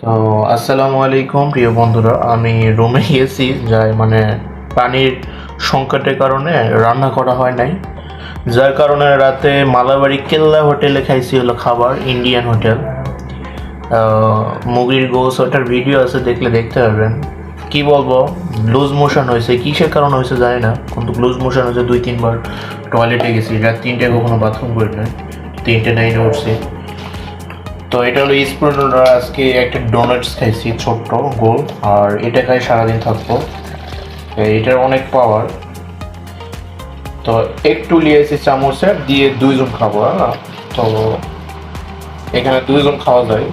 তো আসসালামু আলাইকুম প্রিয় বন্ধুরা, আমি রুমে গেছি যাই পানির সংকটের কারণে রান্না করা হয় নাই, যার কারণে রাতে মালাবাড়ি কেল্লা হোটেলে খাইছি হলো খাবার, ইন্ডিয়ান হোটেল। মুগির গোস ওটার ভিডিও আছে, দেখলে দেখতে পারবেন। কি বলবো, লুজ মোশন হয়েছে, কিসের কারণে হয়েছে জানি না, কিন্তু লুজ মোশন হয়েছে। 2-3 বার টয়লেটে গেছি, রাত 3টায় কখনো বাথরুম করি না, 3টে 9 উঠছি। তো এটা হলো স্টুডেন্টরা আজকে একটা ডোনাটস খাইছি ছোট্ট গোল, আর এটা খাই সারাদিন থাকবো। এটার অনেক পাওয়ার। তো একটু লিয়েছি চামচের দিয়ে 2জন খাবো। হ্যাঁ, তো এখানে 2জন খাওয়া যায়।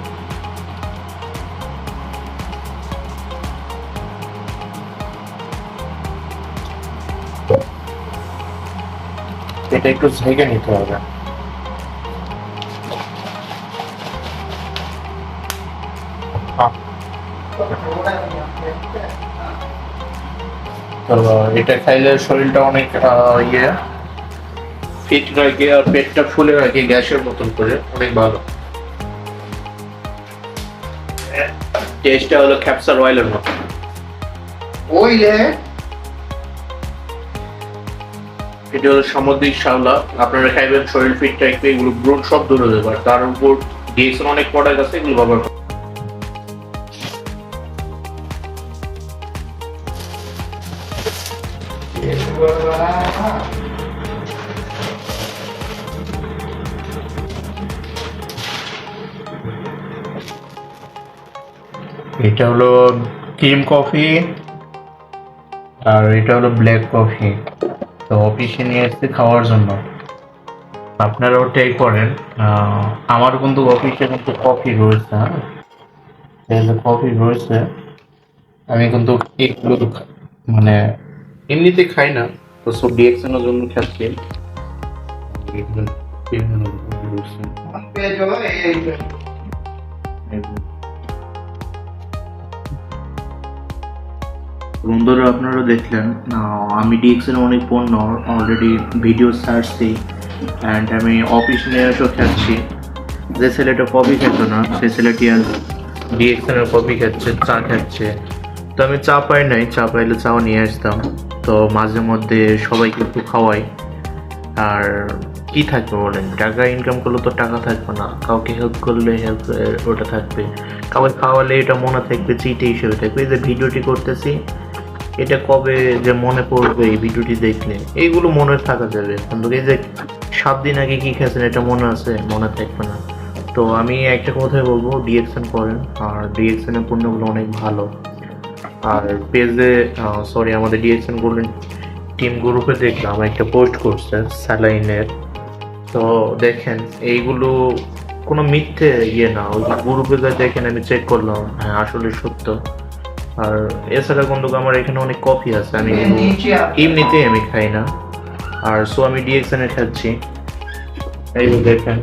এটা একটু ঝেঁকে নিতে হবে। আহ, তো এটা খাইলে শরীরটা অনেক ফিট রাখে, আর পেটটা ফুলে রাখে গ্যাসের মতন করে, অনেক ভালো। টেস্টটা হলো ক্যাপসার অয়েলের মতো। Oye, এটা হলো সামুদ্রিক শাওলা, আপনারা খাইবেন শরীর ফিট রাখবে, এগুলো ব্রণ সব দূর হয়ে যাবে। আর তার উপর ডিএক্সন অনেক প্রোডাক্ট আছে, এগুলো ব্যবহার করুন। এটা হলো ক্রিম কফি, আর এটা হলো ব্ল্যাক কফি। তো অফিসে নিয়ে এসেছি খাওয়ার জন্য, আপনারাও ট্রাই করেন। আমার কিন্তু অফিসে কিন্তু কফি রয়েছে। হ্যাঁ, কফি রয়েছে। আমি কিন্তু এগুলো মানে এমনিতে খাই না, তো সব ডিএক্সনের জন্য খাচ্ছি। এগুলো বিভিন্ন রকম রয়েছে। বন্ধুরা, আপনারা দেখলেন আমি ডিএক্সের অনেক পণ্য অলরেডি ভিডিও ছাড়ছি, অ্যান্ড আমি অফিস নিয়ে এসেও খাচ্ছি। যে ছেলেটা কফি খেত না, সেই ছেলেটি আজ ডিএক্সের কফি খাচ্ছে, চা খাচ্ছে। তো আমি চা পাই নাই, চা পাইলে চাও নিয়ে আসতাম। তো মাঝে মধ্যে সবাইকে একটু খাওয়াই। আর কি থাকবে বলেন, টাকা ইনকাম করলে তো টাকা থাকবে না, কাউকে হেল্প করলে হেল্প ওটা থাকবে, কাউকে খাওয়ালে এটা মনে থাকবে, চিটে হিসেবে থাকবে। এই যে ভিডিওটি করতেছি, এটা কবে যে মনে পড়বে এই ভিডিওটি দেখলে, এইগুলো মনে থাকা যাবে, কিন্তু এই যে 7 দিন আগে কি খেয়েছেন এটা মনে আছে, মনে থাকবে না। তো আমি একটা কথাই বলবো, ডিএক্সএন করেন, আর ডিএক্সএন এর পণ্যগুলো অনেক ভালো। আর পেজে আমাদের ডিএক্সএন গোল্ডেন টিম গ্রুপে দেখলাম একটা পোস্ট করছে স্যালাইনের। তো দেখেন, এইগুলো কোনো মিথ্যে না, ওই গ্রুপে যা দেখেন, আমি চেক করলাম, হ্যাঁ আসলে সত্য। আর এছাড়া কিন্তু আমার এখানে অনেক কফি আছে, আমি এমনিতেই আমি খাই না। আর সো আমি ডিএক্সএন এ খাচ্ছি। এই যে দেখেন,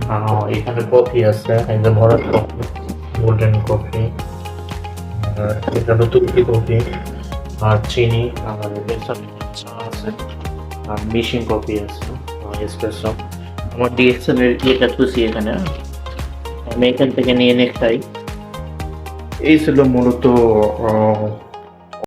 এখানে কফি আছে, একদম ভরা কফি, গোল্ডেন কফি। আর এটা হলো তুর্কি কফি, আর চিনি, আর এছাড়া চা আছে, আর মেশিন কফি আছে, এসপ্রেসো। আমার ডিএক্সএন এর ইয়েটা খুশি এখানে, আমি এখান থেকে নিয়ে খাই। এই ছিল মূলত